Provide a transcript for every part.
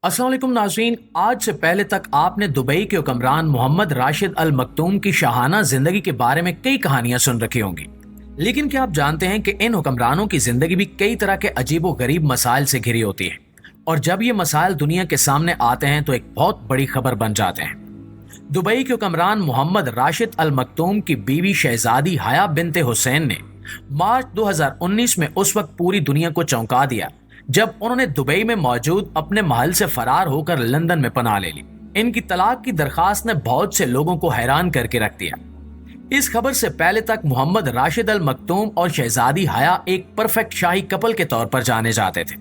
अस्सलाम वालेकुम नाज़रीन, आज से पहले तक आपने दुबई के हुक्मरान मोहम्मद राशिद अल मकतूम की शाहाना जिंदगी के बारे में कई कहानियां सुन रखी होंगी। लेकिन क्या आप जानते हैं कि इन हुक्मरानों की जिंदगी भी कई तरह के अजीबो गरीब मसाइल से घिरी होती है, और जब ये मसाइल दुनिया के सामने आते हैं तो एक बहुत बड़ी खबर बन जाते हैं। दुबई के हुक्मरान मोहम्मद राशिद अल मकतूम की बीवी शहजादी हया बिनते हुसैन ने मार्च 2019 में उस वक्त पूरी दुनिया को चौंका दिया जब उन्होंने दुबई में मौजूद अपने महल से फरार होकर लंदन में पनाह ले ली। इनकी तलाक की दरखास्त ने बहुत से लोगों को हैरान करके रख दिया। इस खबर से पहले तक मोहम्मद राशिद अल मकतूम और शहजादी हया एक परफेक्ट शाही कपल के तौर पर जाने जाते थे।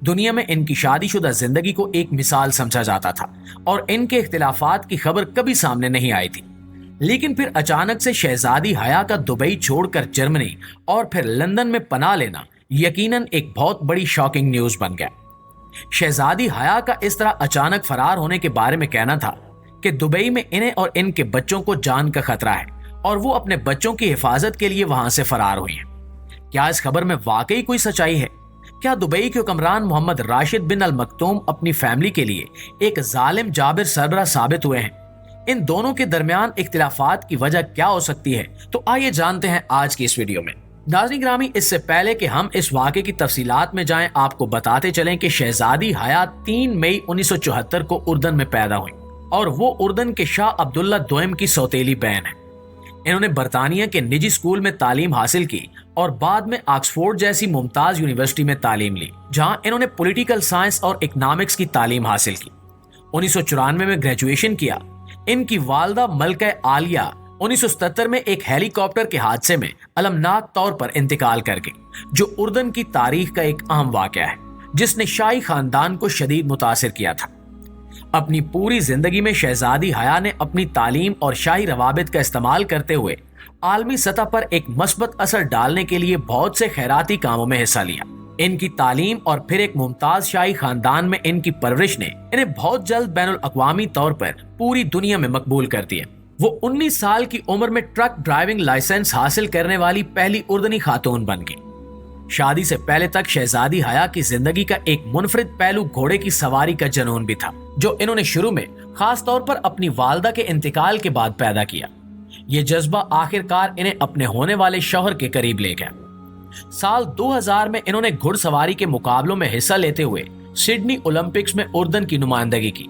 दुनिया में इनकी शादीशुदा जिंदगी को एक मिसाल समझा जाता था और इनके इख्तिलाफात की खबर कभी सामने नहीं आई थी। लेकिन फिर अचानक से शहजादी हया का दुबई छोड़कर जर्मनी और फिर लंदन में पनाह लेना यकीनन एक बहुत बड़ी शॉकिंग न्यूज बन गया। शहजादी हया का इस तरह अचानक फरार होने के बारे में कहना था कि दुबई में इन्हें और इनके बच्चों को जान का खतरा है और वो अपने बच्चों की हिफाजत के लिए वहां से फरार हुई हैं। क्या इस खबर में वाकई कोई सच्चाई है? क्या दुबई के हुक्मरान मोहम्मद राशिद बिन अल मकतूम अपनी फैमिली के लिए एक जालिम जाबिर सरबराह साबित हुए हैं? इन दोनों के दरमियान इख्तिलाफात की वजह क्या हो सकती है? तो आइए जानते हैं आज की इस वीडियो में। नाज़रीन ग्रामी, इससे पहले कि हम इस वाक़े की तफसीलात में जाएं, आपको बताते चलें कि शहजादी हया 3 मई 1974 को उर्दन में पैदा हुई और वो उर्दन के शाह अब्दुल्ला दोयम की सौतेली बहन है। इन्होंने बरतानिया के निजी स्कूल में तालीम हासिल की और बाद में ऑक्सफोर्ड जैसी मुमताज यूनिवर्सिटी में तालीम ली, जहां इन्होंने पॉलिटिकल साइंस और इकनॉमिक्स की तालीम हासिल की। 1994 में ग्रेजुएशन किया। इनकी वालदा मलका आलिया 1977 में एक हेलीकॉप्टर के हादसे में अलमनाक तौर पर इंतकाल कर गई, जो उर्दन की तारीख का एक अहम वाकया है जिसने शाही खानदान को शदीद मुतासिर किया था। अपनी पूरी जिंदगी में शहजादी हया ने अपनी तालीम और शाही रवाबित का इस्तेमाल करते हुए आलमी सतह पर एक मस्बत असर डालने के लिए बहुत से खैराती कामों में हिस्सा लिया। इनकी तालीम और फिर एक मुमताज शाही खानदान में इनकी परवरिश ने इन्हें बहुत जल्द बैनुल अक़वामी तौर पर पूरी दुनिया में मकबूल कर दिया। वो 19 साल की उम्र में ट्रक ड्राइविंग लाइसेंस हासिल करने वाली पहली उर्दनी खातून बन गई। शादी से पहले तक शहजादी हया की जिंदगी का एक मुनफरिद पहलू घोड़े की सवारी का जुनून भी था, जो इन्होंने शुरू में खास तौर पर अपनी वालदा के इंतकाल के बाद पैदा किया। ये जज्बा आखिरकार इन्हें अपने होने वाले शौहर के करीब ले गया। साल 2000 में इन्होंने घुड़सवारी के मुकाबलों में हिस्सा लेते हुए सिडनी ओलंपिक्स में उर्दन की नुमाइंदगी की।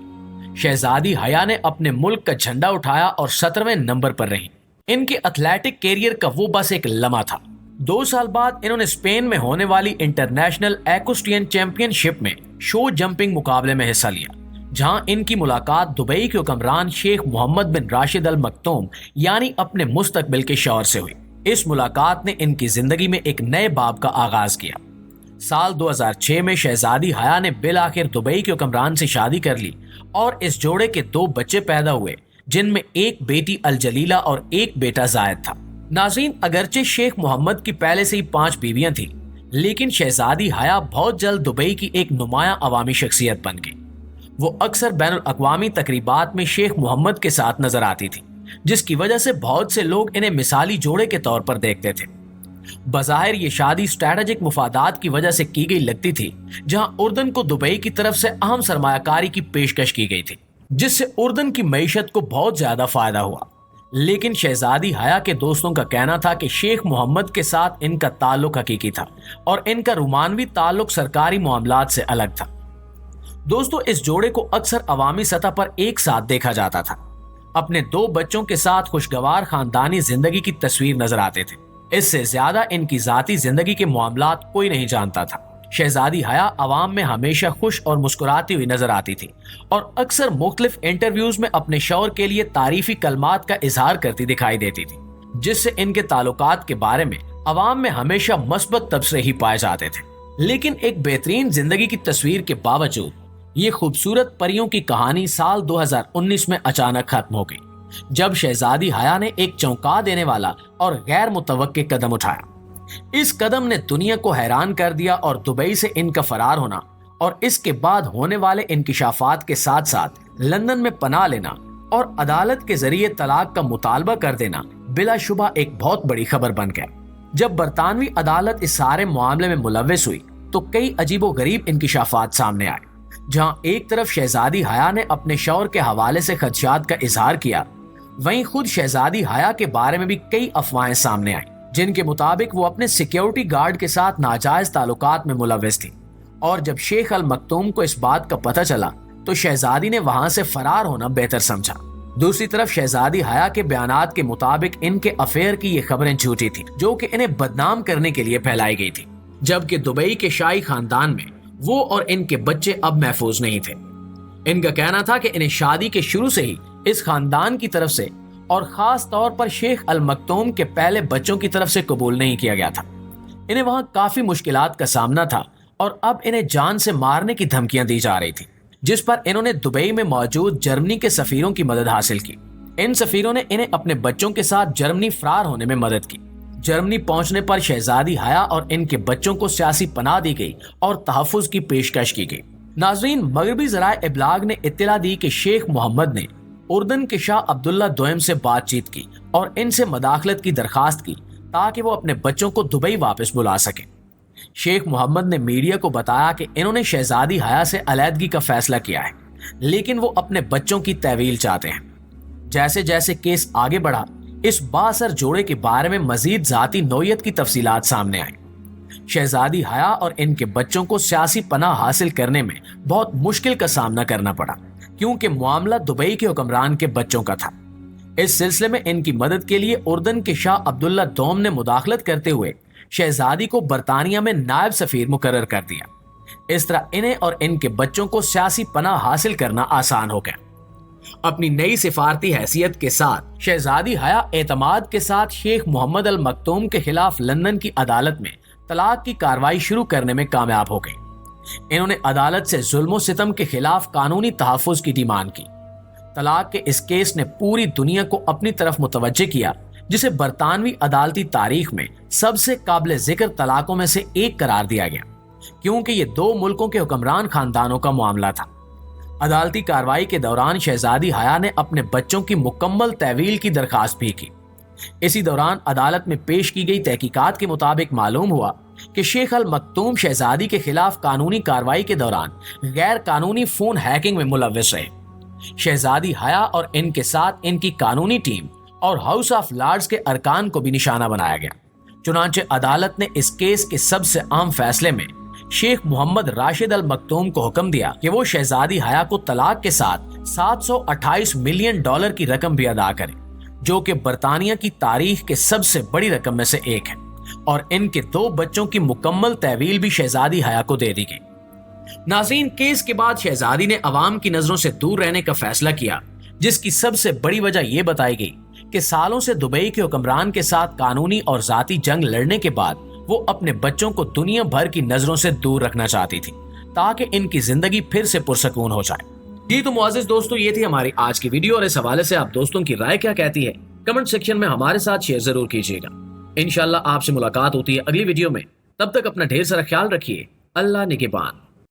शहजादी हया ने अपने मुल्क का झंडा उठाया और 17वें नंबर पर रही। इनके एथलेटिक कैरियर का वो बस एक लम्हा था। 2 साल बाद इन्होंने स्पेन में होने वाली इंटरनेशनल एक्वेस्ट्रियन चैंपियनशिप में शो जंपिंग मुकाबले में हिस्सा लिया, जहां इनकी मुलाकात दुबई के हुक्मरान शेख मोहम्मद बिन राशिद अल मकतूम यानी अपने मुस्तकबिल के शौहर से हुई। इस मुलाकात ने इनकी जिंदगी में एक नए बाब का आगाज किया। साल 2006 में शहजादी हया ने बिल आखिर दुबई के हुक्मरान से शादी कर ली और इस जोड़े के 2 बच्चे पैदा हुए, जिनमें एक बेटी अल जलीला और एक बेटा जायद था। नाज़रीन, अगरचे शेख मोहम्मद की पहले से ही 5 बीवियां थी, लेकिन शहजादी हया बहुत जल्द दुबई की एक नुमायां अवामी शख्सियत बन गई। वो अक्सर बैनुल अक़वामी तकरीबात में शेख मोहम्मद के साथ नजर आती थी, जिसकी वजह से बहुत से लोग इन्हें मिसाली जोड़े के तौर पर देखते थे। बज़ाहिर ये शादी स्ट्रैटेजिक मुफादात की वजह से की गई लगती थी, जहां उर्दन को दुबई की तरफ से अहम सरमायाकारी की पेशकश की गई थी, जिससे उर्दन की मईशत को बहुत ज्यादा फायदा हुआ। लेकिन शहजादी हया के दोस्तों का कहना था कि शेख मोहम्मद के साथ इनका ताल्लुक हकीकी था और इनका रुमानवी ताल्लुक सरकारी मामलात से अलग था। दोस्तों, इस जोड़े को अक्सर अवामी सतह पर एक साथ देखा जाता था। अपने 2 बच्चों के साथ खुशगवार खानदानी जिंदगी की तस्वीर नजर आते थे। इससे ज्यादा इनकी जाती जिंदगी के मामलात कोई नहीं जानता था। शहजादी हया अवाम में हमेशा खुश और मुस्कुराती हुई नजर आती थी और अक्सर मुख्तलिफ इंटरव्यूज में अपने शौहर के लिए तारीफी कलमात का इजहार करती दिखाई देती थी, जिससे इनके ताल्लुकात के बारे में अवाम में हमेशा मस्बत तबसरे ही पाए जाते थे। लेकिन एक बेहतरीन जिंदगी की तस्वीर के बावजूद ये खूबसूरत परियों की कहानी साल 2019 में अचानक खत्म हो गई, जब शहजादी हया ने एक चौंका देने वाला और गैर मुतवक्के कदम उठाया। इस कदम ने दुनिया को हैरान कर दिया और दुबई से इनका फरार होना और इसके बाद होने वाले इंकिशाफात के साथ साथ लंदन में पनाह लेना और अदालत के जरिए तलाक का मुतालबा कर देना बिलाशुबा एक बहुत बड़ी खबर बन गया। जब बरतानवी अदालत इस सारे मामले में मुलव्विस हुई तो कई अजीबो गरीब इंकिशाफात सामने आए, جہاں ایک طرف شہزادی حیا نے اپنے شوہر کے حوالے سے خدشات کا اظہار کیا، وہیں خود شہزادی حیا کے بارے میں بھی کئی افواہیں سامنے آئیں جن کے مطابق وہ اپنے سیکیورٹی گارڈ کے ساتھ ناجائز تعلقات میں ملوث تھی، اور جب شیخ المکتوم کو اس بات کا پتہ چلا تو شہزادی نے وہاں سے فرار ہونا بہتر سمجھا۔ دوسری طرف شہزادی حیا کے بیانات کے مطابق ان کے افیئر کی یہ خبریں جھوٹی تھیں جو کہ انہیں بدنام کرنے کے لیے پھیلائی گئی تھی، جبکہ دبئی کے شاہی خاندان میں وہ اور ان کے بچے اب محفوظ نہیں تھے۔ ان کا کہنا تھا کہ انہیں شادی کے شروع سے ہی اس خاندان کی طرف سے اور خاص طور پر شیخ المکتوم کے پہلے بچوں کی طرف سے قبول نہیں کیا گیا تھا۔ انہیں وہاں کافی مشکلات کا سامنا تھا اور اب انہیں جان سے مارنے کی دھمکیاں دی جا رہی تھی، جس پر انہوں نے دبئی میں موجود جرمنی کے سفیروں کی مدد حاصل کی۔ ان سفیروں نے انہیں اپنے بچوں کے ساتھ جرمنی فرار ہونے میں مدد کی۔ جرمنی پہنچنے پر شہزادی حیا اور ان کے بچوں کو سیاسی پناہ دی گئی اور تحفظ کی پیشکش کی گئی۔ ناظرین، مغربی ذرائع ابلاغ نے اطلاع دی کہ شیخ محمد نے اردن کے شاہ عبداللہ دوئم سے بات چیت کی اور ان سے مداخلت کی درخواست کی تاکہ وہ اپنے بچوں کو دبئی واپس بلا سکیں۔ شیخ محمد نے میڈیا کو بتایا کہ انہوں نے شہزادی حیا سے علیحدگی کا فیصلہ کیا ہے، لیکن وہ اپنے بچوں کی تحویل چاہتے ہیں۔ جیسے جیسے کیس آگے بڑھا، اس بااثر جوڑے کے بارے میں مزید ذاتی نوعیت کی تفصیلات سامنے آئیں۔ شہزادی حیا اور ان کے بچوں کو سیاسی پناہ حاصل کرنے میں بہت مشکل کا سامنا کرنا پڑا، کیونکہ معاملہ دبئی کے حکمران کے بچوں کا تھا۔ اس سلسلے میں ان کی مدد کے لیے اردن کے شاہ عبداللہ دوم نے مداخلت کرتے ہوئے شہزادی کو برطانیہ میں نائب سفیر مقرر کر دیا۔ اس طرح انہیں اور ان کے بچوں کو سیاسی پناہ حاصل کرنا آسان ہو گیا۔ اپنی نئی سفارتی حیثیت کے ساتھ شہزادی حیا اعتماد کے ساتھ شیخ محمد المکتوم کے خلاف لندن کی عدالت میں طلاق کی کارروائی شروع کرنے میں کامیاب ہو گئی۔ انہوں نے عدالت سے ظلم و ستم کے خلاف قانونی تحفظ کی ڈیمانڈ کی۔ طلاق کے اس کیس نے پوری دنیا کو اپنی طرف متوجہ کیا، جسے برطانوی عدالتی تاریخ میں سب سے قابل ذکر طلاقوں میں سے ایک قرار دیا گیا، کیونکہ یہ دو ملکوں کے حکمران خاندانوں کا معاملہ تھا۔ عدالتی کارروائی کے دوران شہزادی حیا نے اپنے بچوں کی مکمل تحویل کی درخواست بھی کی۔ اسی دوران عدالت میں پیش کی گئی تحقیقات کے مطابق معلوم ہوا کہ شیخ المکتوم شہزادی کے خلاف قانونی کارروائی کے دوران غیر قانونی فون ہیکنگ میں ملوث رہے۔ شہزادی حیا اور ان کے ساتھ ان کی قانونی ٹیم اور ہاؤس آف لارڈز کے ارکان کو بھی نشانہ بنایا گیا۔ چنانچہ عدالت نے اس کیس کے سب سے اہم فیصلے میں شیخ محمد راشد المکتوم کو حکم دیا کہ وہ شہزادی حیا کو طلاق کے ساتھ $728 ملین کی رقم بھی ادا کرے، جو کہ برطانیہ کی تاریخ کے سب سے بڑی رقم میں سے ایک ہے، اور ان کے دو بچوں کی مکمل تحویل بھی شہزادی حیا کو دے دی گئی۔ ناظرین، کیس کے بعد شہزادی نے عوام کی نظروں سے دور رہنے کا فیصلہ کیا، جس کی سب سے بڑی وجہ یہ بتائی گئی کہ سالوں سے دبئی کے حکمران کے ساتھ قانونی اور ذاتی جنگ لڑنے کے بعد وہ اپنے بچوں کو دنیا بھر کی نظروں سے دور رکھنا چاہتی تھی تاکہ ان کی زندگی پھر سے پرسکون ہو جائے۔ جی تو معزز دوستو، یہ تھی ہماری آج کی ویڈیو، اور اس حوالے سے آپ دوستوں کی رائے کیا کہتی ہے کمنٹ سیکشن میں ہمارے ساتھ شیئر ضرور کیجیے گا۔ انشاءاللہ آپ سے ملاقات ہوتی ہے اگلی ویڈیو میں، تب تک اپنا ڈھیر سارا خیال رکھیے۔ اللہ نگہبان۔